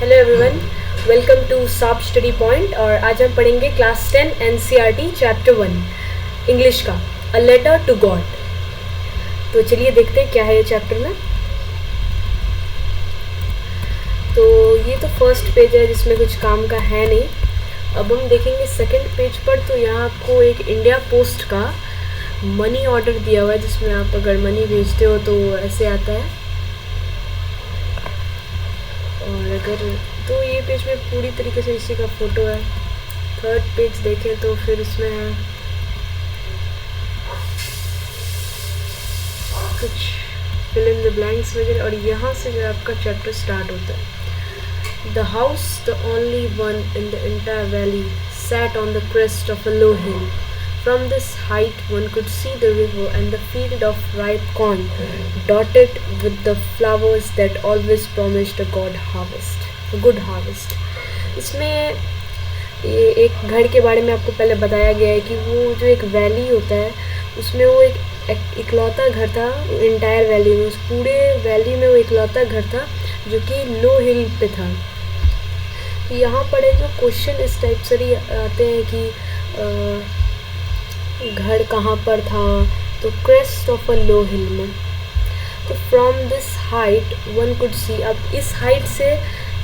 Hello everyone, welcome to साब study point. और आज हम पढ़ेंगे क्लास 10 एनसीईआरटी चैप्टर 1 इंग्लिश का अ लेटर टू गॉड। तो चलिए देखते हैं क्या है ये चैप्टर में। तो ये तो फर्स्ट पेज है जिसमें कुछ काम का है नहीं। अब हम देखेंगे सेकंड पेज पर। तो यहाँ आपको एक इंडिया पोस्ट का मनी ऑर्डर दिया हुआ है जिसमें आप अगर मनी भेजते हो तो ऐसे आता है। और अगर तो ये पेज में पूरी तरीके से इसी का फ़ोटो है। थर्ड पेज देखें तो फिर उसमें है कुछ फिल इन द ब्लैंक्स वगैरह। और यहाँ से जो आपका चैप्टर स्टार्ट होता है। The house the only one in the entire valley sat on the crest of a low hill. From this height one could see the river and the field of ripe corn dotted with the flowers that always promised a good harvest. इसमें ये एक घर के बारे में आपको पहले बताया गया है कि वो जो एक वैली होता है उसमें वो एक इकलौता घर था। इंटायर वैली में, उस पूरे वैली में वो इकलौता घर था जो कि लो हिल पे था। यहाँ पर जो क्वेश्चन इस टाइप से ही आते हैं कि घर कहाँ पर था, तो क्रेस्ट ऑफ अ लो हिल में। तो from this height one could see, अब इस हाइट से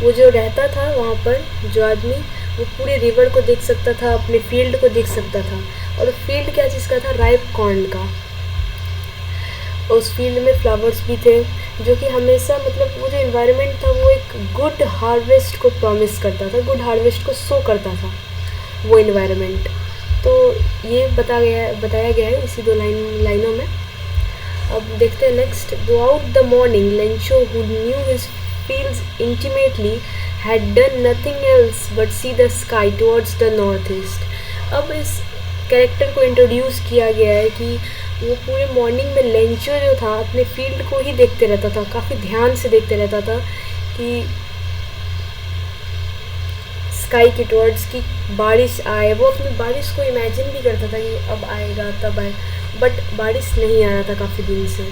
वो जो रहता था वहाँ पर जो आदमी, वो पूरे रिवर को देख सकता था, अपने फील्ड को देख सकता था। और फील्ड क्या चीज़ का था? राइप कॉर्न का। उस फील्ड में फ्लावर्स भी थे जो कि हमेशा, मतलब वो जो इन्वायरमेंट था वो एक गुड हार्वेस्ट को प्रॉमिस करता था, गुड हार्वेस्ट को शो करता था वो इन्वायरमेंट। तो ये बताया गया है इसी दो लाइनों में। अब देखते हैं next. Throughout the morning Lencho who knew his fields intimately had done nothing else but see the sky towards the north east. अब इस कैरेक्टर को इंट्रोड्यूस किया गया है कि वो पूरे मॉर्निंग में लेंचो जो था अपने फील्ड को ही देखते रहता था, काफ़ी ध्यान से देखते रहता था कि स्काई के टुवर्ड्स की बारिश आए। वो अपनी बारिश को इमेजिन भी करता था कि अब आएगा तब आए, बट बारिश नहीं आया था काफ़ी दिन से।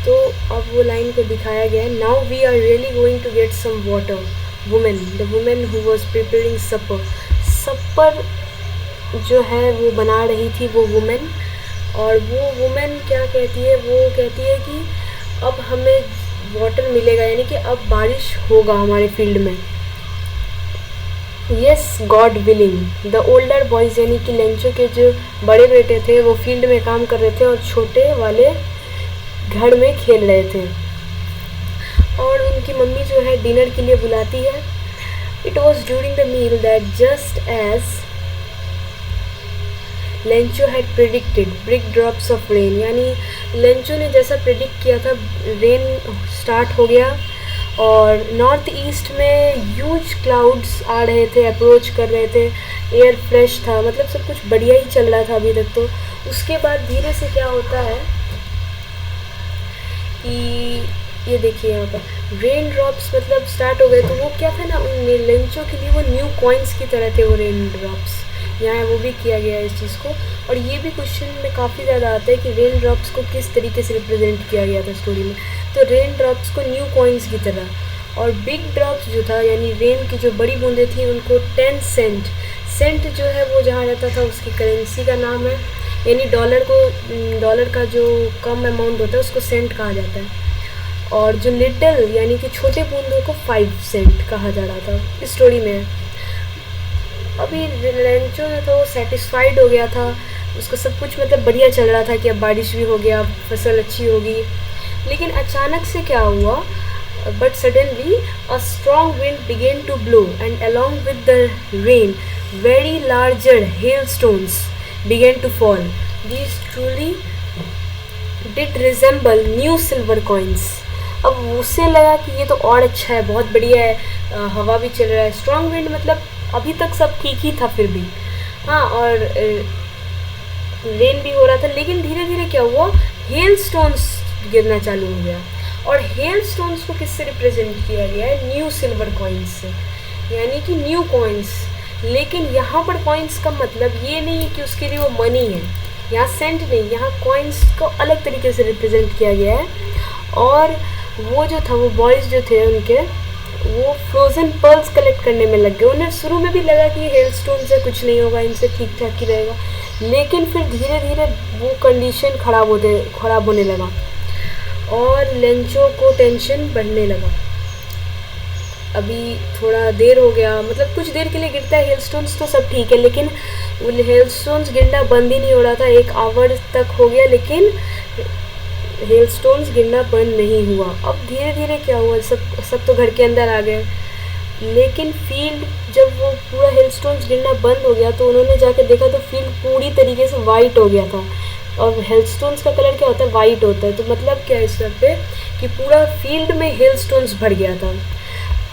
तो अब वो लाइन को दिखाया गया है। Now we are really going to get some water women, the women who was preparing supper जो है वो बना रही थी वो वुमेन। और वो वुमेन क्या कहती है? वो कहती है कि अब हमें वाटर मिलेगा, यानी कि अब बारिश होगा हमारे फील्ड में। Yes God willing. The older boys यानी कि लेंचो के जो बड़े बेटे थे वो फील्ड में काम कर रहे थे और छोटे वाले घर में खेल रहे थे। और उनकी मम्मी जो है डिनर के लिए बुलाती है। It was during the meal that just as Lencho had predicted big drops of rain, यानी लेंचो ने जैसा प्रेडिक्ट किया था रेन स्टार्ट हो गया। और नॉर्थ ईस्ट में ह्यूज क्लाउड्स आ रहे थे, अप्रोच कर रहे थे, एयर फ्रेश था, मतलब सब कुछ बढ़िया ही चल रहा था अभी तक। तो उसके बाद धीरे से क्या होता है कि ये देखिए यहाँ पर रेन ड्रॉप्स मतलब स्टार्ट हो गए। तो वो क्या था ना, उन लेंचो के लिए वो न्यू कॉइन्स की तरह थे वो रेन ड्रॉप्स। यहाँ वो भी किया गया है इस चीज़ को। और ये भी क्वेश्चन में काफ़ी ज़्यादा आता है कि रेन ड्रॉप्स को किस तरीके से रिप्रेजेंट किया गया था स्टोरी में। तो रेन ड्रॉप्स को न्यू कॉइन्स की तरह, और बिग ड्रॉप्स जो था यानी रेन की जो बड़ी बूंदें थी उनको 10 सेंट। सेंट जो है वो जहाँ रहता था उसकी करेंसी का नाम है, यानी डॉलर का जो कम अमाउंट होता है उसको सेंट कहा जाता है। और जो लिटिल यानी कि छोटे बूंदों को 5 सेंट कहा जा रहा था इस स्टोरी में। अभी लेंचो जो था वो सेटिस्फाइड हो गया था, उसका सब कुछ मतलब बढ़िया चल रहा था कि अब बारिश भी हो गया, फसल अच्छी होगी। लेकिन अचानक से क्या हुआ? But suddenly a strong wind began to blow and along with the rain very larger hailstones began to fall. These truly did resemble new silver coins. अब उसे लगा कि ये तो और अच्छा है, बहुत बढ़िया है, हवा भी चल रहा है। स्ट्रॉन्ग विंड मतलब अभी तक सब ठीक ही था फिर भी, हाँ, और रेन भी हो रहा था। लेकिन धीरे धीरे क्या हुआ? हेल स्टोन्स गिरना चालू हो गया। और हेल स्टोन्स को किससे रिप्रेजेंट किया गया है? न्यू सिल्वर कॉइन्स से, यानी कि न्यू कॉइन्स। लेकिन यहाँ पर कॉइन्स का मतलब ये नहीं है कि उसके लिए वो मनी है, यहाँ सेंट नहीं, यहाँ कॉइन्स को अलग तरीके से रिप्रेजेंट किया गया है। और वो जो था, वो बॉयज़ जो थे उनके, वो फ्रोज़न पर्ल्स कलेक्ट करने में लग गए। उन्हें शुरू में भी लगा कि हेलस्टोन से कुछ नहीं होगा, इनसे ठीक ठाक ही रहेगा, लेकिन फिर धीरे धीरे वो कंडीशन ख़राब होने लगा और लेंचो को टेंशन बढ़ने लगा। अभी थोड़ा देर हो गया, मतलब कुछ देर के लिए गिरता है हेलस्टोन्स तो सब ठीक है, लेकिन हेलस्टोन्स गिरना बंद ही नहीं हो रहा था। 1 आवर तक हो गया लेकिन हेलस्टोन्स गिरना बंद नहीं हुआ। अब धीरे धीरे क्या हुआ, सब तो घर के अंदर आ गए, लेकिन फील्ड जब वो पूरा हेलस्टोन्स गिरना बंद हो गया तो उन्होंने जाकर देखा तो फील्ड पूरी तरीके से वाइट हो गया था। और हेलस्टोन्स का कलर क्या होता है, वाइट होता है। तो मतलब क्या है इस वक्त पे कि पूरा फील्ड में हेलस्टोन्स भर गया था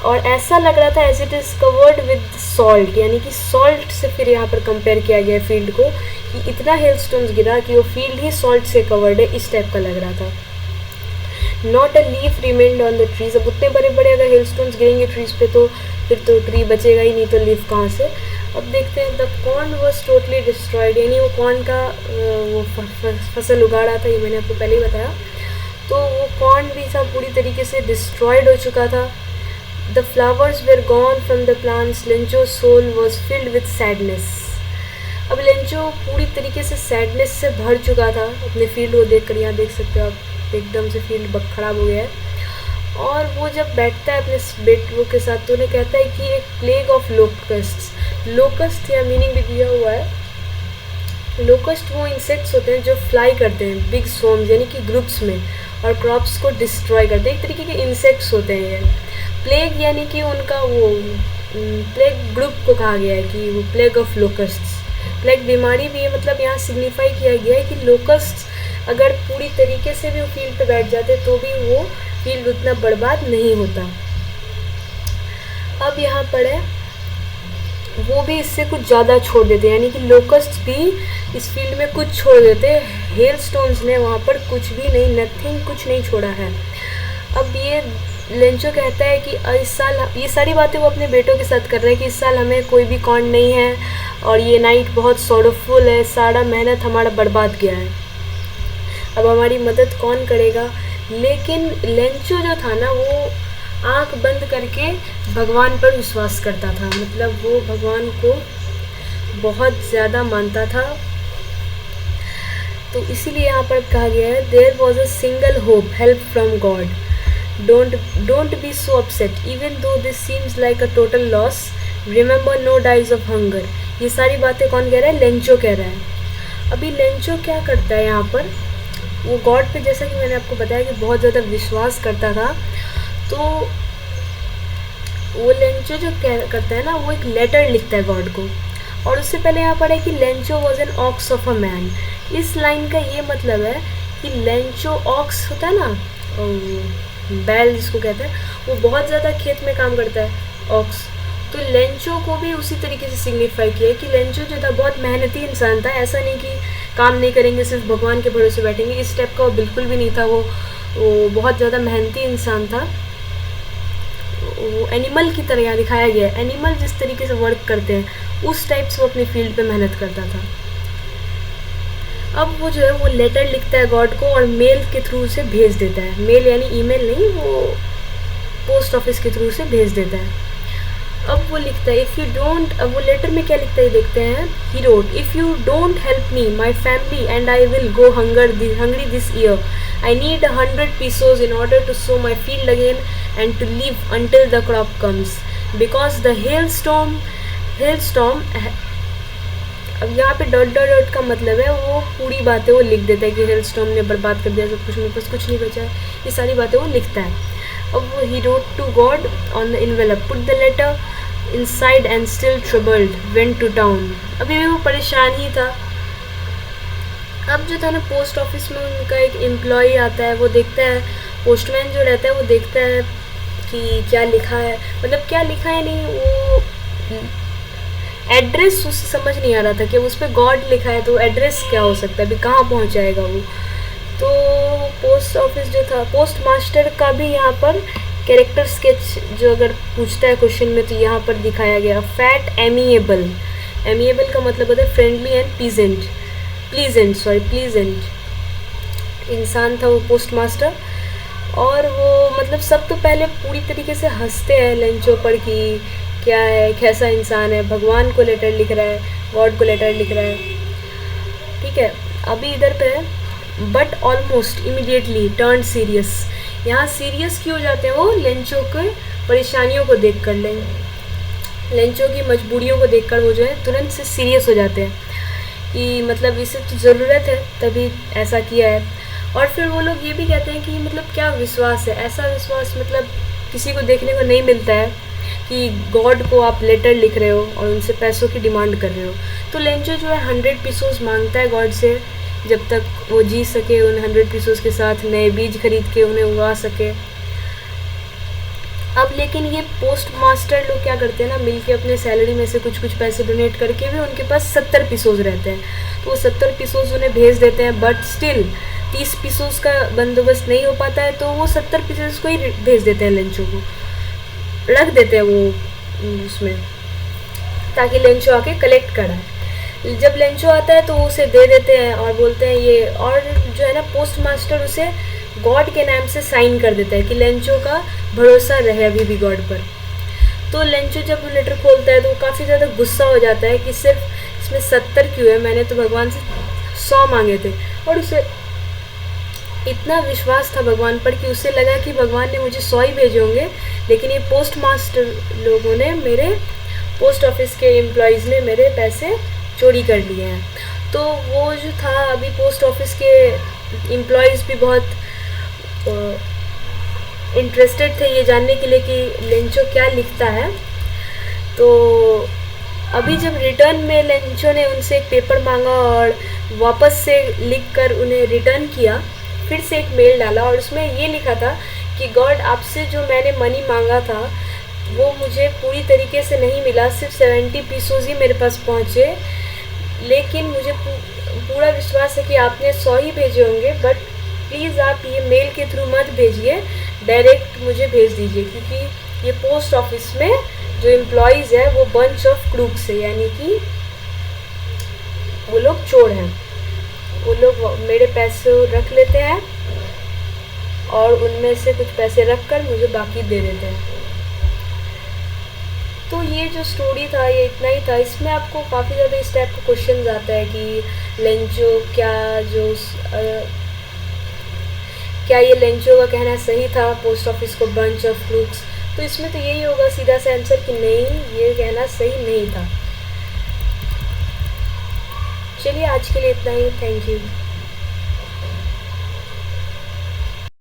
और ऐसा लग रहा था as it is covered with salt, यानी कि सॉल्ट से फिर यहाँ पर कंपेयर किया गया फील्ड को कि इतना हेलस्टोन्स गिरा कि वो फील्ड ही सॉल्ट से कवर्ड है, इस टाइप का लग रहा था। Not a leaf remained on the trees. अब उतने बड़े बड़े अगर हेलस्टोन्स गिरेंगे ट्रीज पे तो फिर तो ट्री बचेगा ही नहीं, तो लीफ कहाँ से। अब देखते हैं, the corn was totally destroyed, यानी वो कॉर्न का वो फसल उगा रहा था, ये मैंने आपको पहले ही बताया, तो वो कॉर्न भी सब पूरी तरीके से डिस्ट्रॉयड हो चुका था। The flowers were gone from the plants, Lencho soul was filled with sadness. अब लेंचो पूरी तरीके से सैडनेस से भर चुका था अपने फील्ड को देख कर। यहाँ देख सकते हो आप, एकदम से फील्ड ख़राब हो गया है। और वो जब बैठता है अपने बेटों के साथ तो उन्हें कहता है कि एक प्लेग ऑफ लोकस्ट, लोकस्ट या मीनिंग भी दिया हुआ है। लोकस्ट वो इंसेक्ट्स होते हैं जो फ्लाई करते हैं बिग स्वॉर्म्स, यानी कि ग्रुप्स में, और क्रॉप्स को डिस्ट्रॉय करते हैं। एक तरीके के इंसेक्ट्स होते हैं ये। प्लेग यानी कि उनका वो प्लेग ग्रुप को कहा गया है कि वो प्लेग ऑफ लोकस्ट्स। प्लेग बीमारी भी है, मतलब यहाँ सिग्निफाई किया गया है कि लोकस्ट्स अगर पूरी तरीके से भी वो फील्ड पे बैठ जाते तो भी वो फील्ड उतना बर्बाद नहीं होता। अब यहाँ पर है वो भी इससे कुछ ज़्यादा छोड़ देते हैं, यानी कि लोकस्ट भी इस फील्ड में कुछ छोड़ देते हैं। हेलस्टोन्स ने वहाँ पर कुछ भी नहीं, नथिंग, कुछ नहीं छोड़ा है। अब ये लेंचो कहता है कि इस साल, ये सारी बातें वो अपने बेटों के साथ कर रहे हैं कि इस साल हमें कोई भी कॉर्न नहीं है और ये नाइट बहुत सॉरोफुल है, सारा मेहनत हमारा बर्बाद गया है, अब हमारी मदद कौन करेगा। लेकिन लेंचो जो था ना, वो आंख बंद करके भगवान पर विश्वास करता था, मतलब वो भगवान को बहुत ज़्यादा मानता था। तो इसीलिए यहाँ पर कहा गया है, there was a single hope, help from God, don't be so upset even though this seems like a total loss, remember no dies of hunger. ये सारी बातें कौन कह रहा है, लेंचो कह रहा है। अभी लेंचो क्या करता है यहाँ पर, वो गॉड पे, जैसा कि मैंने आपको बताया कि बहुत ज़्यादा विश्वास करता था, तो वो लेंचो जो करता है ना, वो एक लेटर लिखता है गॉड को। और उससे पहले यहाँ पर है कि Lencho was an ox of a man. इस लाइन का ये मतलब है कि लेंचो, ऑक्स होता है ना, बैल जिसको कहते हैं, वो बहुत ज़्यादा खेत में काम करता है, ऑक्स। तो लेंचो को भी उसी तरीके से सिग्निफाई किया है कि लेंचो जो था बहुत मेहनती इंसान था। ऐसा नहीं कि काम नहीं करेंगे सिर्फ भगवान के भरोसे बैठेंगे, इस टाइप का वो बिल्कुल भी नहीं था। वो बहुत ज़्यादा मेहनती इंसान था। वो एनिमल की तरह यहाँ दिखाया गया है, एनिमल जिस तरीके से वर्क करते हैं उस टाइप से वो अपनी फील्ड पे मेहनत करता था। अब वो जो है वो लेटर लिखता है गॉड को और मेल के थ्रू से भेज देता है। मेल यानी ईमेल नहीं, वो पोस्ट ऑफिस के थ्रू से भेज देता है। अब वो लिखता है, इफ़ यू डोंट, अब वो लेटर में क्या लिखता है देखते हैं। He wrote, if you don't help me, my family and I will go hungry this year. I need 100 pesos in order to sow my field again and to live until the crop comes because the hailstorm अब यहाँ पे dot dot dot का मतलब है वो पूरी बातें वो लिख देता है कि हेलस्टॉर्म ने बर्बाद कर दिया सब कुछ, मेरे पास कुछ नहीं बचा है, ये सारी बातें वो लिखता है। अब वो ही wrote to God on the envelope, put the letter inside and still troubled went to town. अभी भी वो परेशान ही था। अब जो था ना, पोस्ट ऑफिस में उनका एक एम्प्लॉई आता है, वो देखता है, पोस्टमैन जो रहता है वो देखता है कि क्या लिखा है, मतलब क्या लिखा है नहीं, वो एड्रेस उसे समझ नहीं आ रहा था कि उस पर गॉड लिखा है तो एड्रेस क्या हो सकता है, अभी कहाँ पहुँचाएगा वो। तो पोस्ट ऑफिस जो था, पोस्ट मास्टर का भी यहाँ पर कैरेक्टर स्केच जो अगर पूछता है क्वेश्चन में तो यहाँ पर दिखाया गया। फैट एमिएबल, एमिएबल का मतलब होता है फ्रेंडली एंड प्लीजेंट इंसान था वो पोस्ट मास्टर। और वो मतलब सब तो पहले पूरी तरीके से हंसते हैं लेंचो पर कि क्या है, कैसा इंसान है, भगवान को लेटर लिख रहा है, गॉड को लेटर लिख रहा है। ठीक है, अभी इधर पे है but almost immediately turn serious. यहाँ सीरियस क्यों हो जाते हैं वो, लेंचो के परेशानियों को देख कर, लेंचो की मजबूरियों को देखकर वो जो है तुरंत से सीरियस हो जाते हैं कि मतलब इसे तो ज़रूरत है तभी ऐसा किया है। और फिर वो लोग ये भी कहते हैं कि मतलब क्या विश्वास है, ऐसा विश्वास मतलब किसी को देखने को नहीं मिलता है कि गॉड को आप लेटर लिख रहे हो और उनसे पैसों की डिमांड कर रहे हो। तो लेंचो जो है 100 पीसोस मांगता है गॉड से, जब तक वो जी सके, उन 100 पीसोस के साथ नए बीज खरीद के उन्हें उगा सके। अब लेकिन ये पोस्ट मास्टर लोग क्या करते हैं ना, मिलके अपने सैलरी में से कुछ कुछ पैसे डोनेट करके भी उनके पास 70 पीसोस रहते हैं, तो वो 70 पीसोस उन्हें भेज देते हैं। बट स्टिल 30 पीसोस का बंदोबस्त नहीं हो पाता है, तो वो 70 पीसोस को ही भेज देते हैं, लेंचो को रख देते हैं वो उसमें, ताकि लेंचो आके कलेक्ट कराए। जब लेंचो आता है तो वो उसे दे देते हैं और बोलते हैं ये, और जो है ना पोस्ट मास्टर उसे गॉड के नाम से साइन कर देता है कि लेंचो का भरोसा रहे अभी भी गॉड पर। तो लेंचो जब वो लेटर खोलता है तो वो काफ़ी ज़्यादा गुस्सा हो जाता है कि सिर्फ इसमें 70 क्यों है, मैंने तो भगवान से 100 मांगे थे। और उसे इतना विश्वास था भगवान पर कि उसे लगा कि भगवान ने मुझे 100 ही भेजे होंगे, लेकिन ये पोस्ट मास्टर लोगों ने, मेरे पोस्ट ऑफिस के एम्प्लॉयज़ ने मेरे पैसे चोरी कर लिए हैं। तो वो जो था, अभी पोस्ट ऑफिस के एम्प्लॉयज़ भी बहुत इंटरेस्टेड थे ये जानने के लिए कि लेंचो क्या लिखता है। तो अभी जब रिटर्न में लेंचो ने उनसे एक पेपर मांगा और वापस से लिखकर उन्हें रिटर्न किया, फिर से एक मेल डाला और उसमें ये लिखा था कि गॉड, आपसे जो मैंने मनी मांगा था वो मुझे पूरी तरीके से नहीं मिला, सिर्फ 70 पीसोस ही मेरे पास पहुँचे, लेकिन मुझे पूरा विश्वास है कि आपने 100 ही भेजे होंगे। बट प्लीज़ आप ये मेल के थ्रू मत भेजिए, डायरेक्ट मुझे भेज दीजिए, क्योंकि ये पोस्ट ऑफिस में जो एम्प्लॉयज़ है वो बंच ऑफ क्रूक्स है, यानी कि वो लोग चोर हैं। वो लोग मेरे पैसे रख लेते हैं और उनमें से कुछ पैसे रख कर मुझे बाकी दे देते हैं। तो ये जो स्टोरी था ये इतना ही था। इसमें आपको काफ़ी ज़्यादा इस टाइप का क्वेश्चन आता है कि लेंचो क्या ये लेंचो का कहना सही था, पोस्ट ऑफिस को बंच ऑफ क्रूक्स। तो इसमें तो यही होगा सीधा सा आंसर कि नहीं, ये कहना सही नहीं था। चलिए आज के लिए इतना ही, थैंक यू।